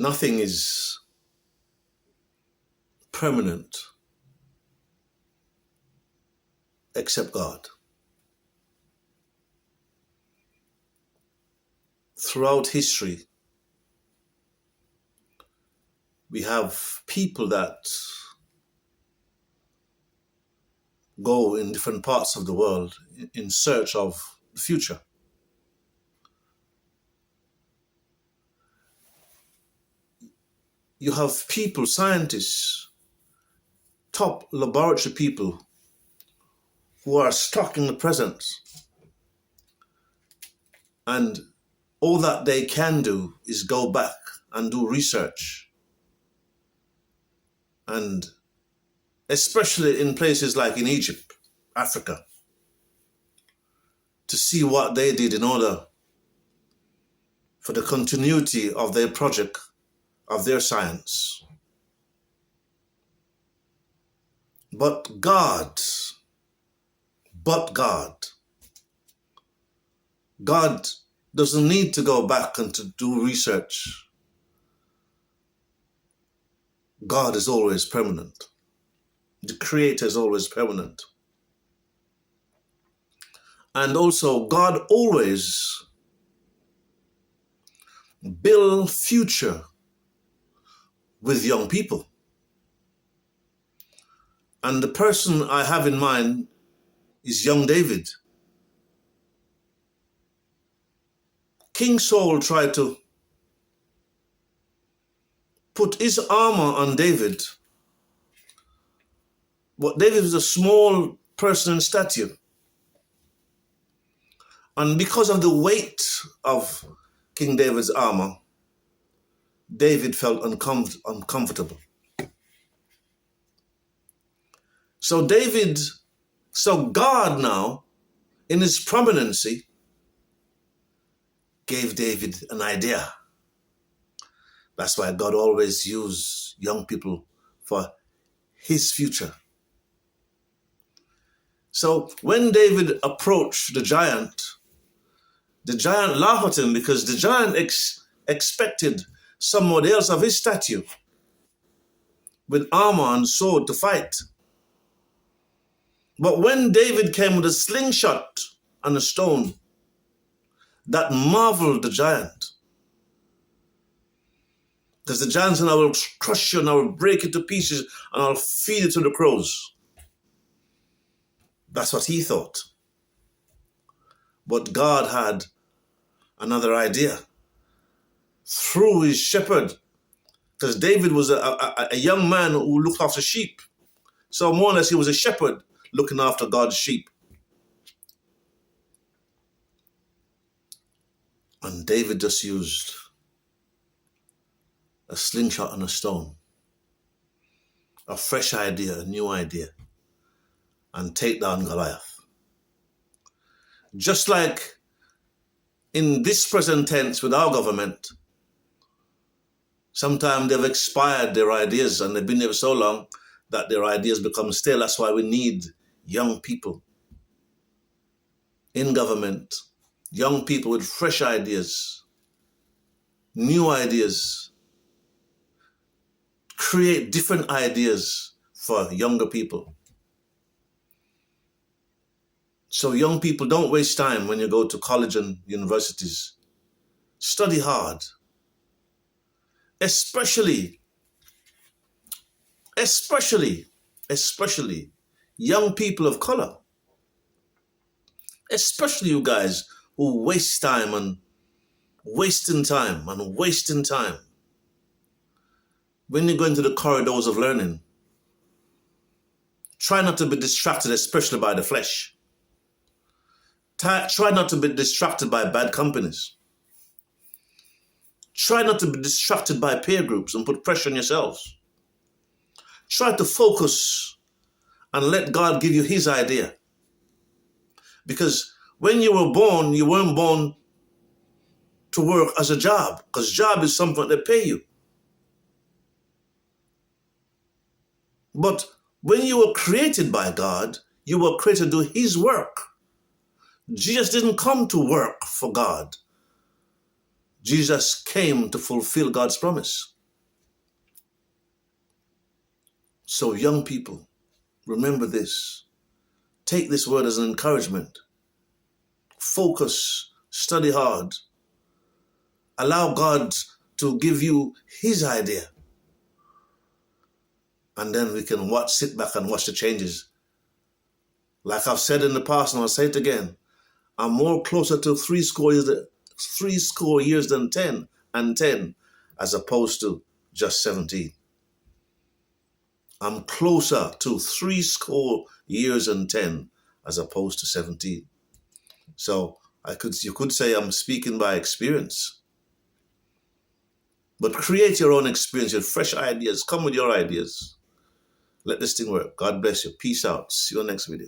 Nothing is permanent except God. Throughout history, we have people that go in different parts of the world in search of the future. You have people, scientists, top laboratory people who are stuck in the present, and all that they can do is go back and do research. And especially in places like in Egypt, Africa, to see what they did in order for the continuity of their project, of their science. But God doesn't need to go back and to do research. God is always permanent. The Creator is always permanent. And also, God always build future with young people. And the person I have in mind is young David. King Saul tried to put his armor on David, but David was a small person in stature. And because of the weight of King David's armor, David felt uncomfortable. So God now, in his prominency, gave David an idea. That's why God always used young people for his future. So when David approached the giant laughed at him because the giant expected somebody else of his stature with armor and sword to fight. But when David came with a slingshot and a stone, that marveled the giant. Because the giant said, I will crush you and I will break it to pieces and I'll feed it to the crows. That's what he thought. But God had another idea. Through his shepherd, because David was a young man who looked after sheep. So more or less he was a shepherd looking after God's sheep. And David just used a slingshot and a stone, a fresh idea, a new idea, and take down Goliath. Just like in this present tense with our government, sometimes they've expired their ideas and they've been there for so long that their ideas become stale. That's why we need young people in government, young people with fresh ideas, new ideas, create different ideas for younger people. So young people, don't waste time when you go to college and universities. Study hard. Especially young people of color. Especially you guys who waste time and wasting time. When you go into the corridors of learning, try not to be distracted, especially by the flesh. Try not to be distracted by bad companies. Try not to be distracted by peer groups and put pressure on yourselves. Try to focus and let God give you his idea. Because when you were born, you weren't born to work as a job, because job is something they pay you. But when you were created by God, you were created to do his work. Jesus didn't come to work for God. Jesus came to fulfill God's promise. So young people, remember this. Take this word as an encouragement. Focus, study hard. Allow God to give you his idea. And then we can sit back and watch the changes. Like I've said in the past, and I'll say it again, I'm more closer to 60 years than 10 and 10, as opposed to just 17. I'm closer to 60 years and 10 as opposed to 17. So you could say I'm speaking by experience. But create your own experience, your fresh ideas. Come with your ideas. Let this thing work. God bless you. Peace out. See you next video.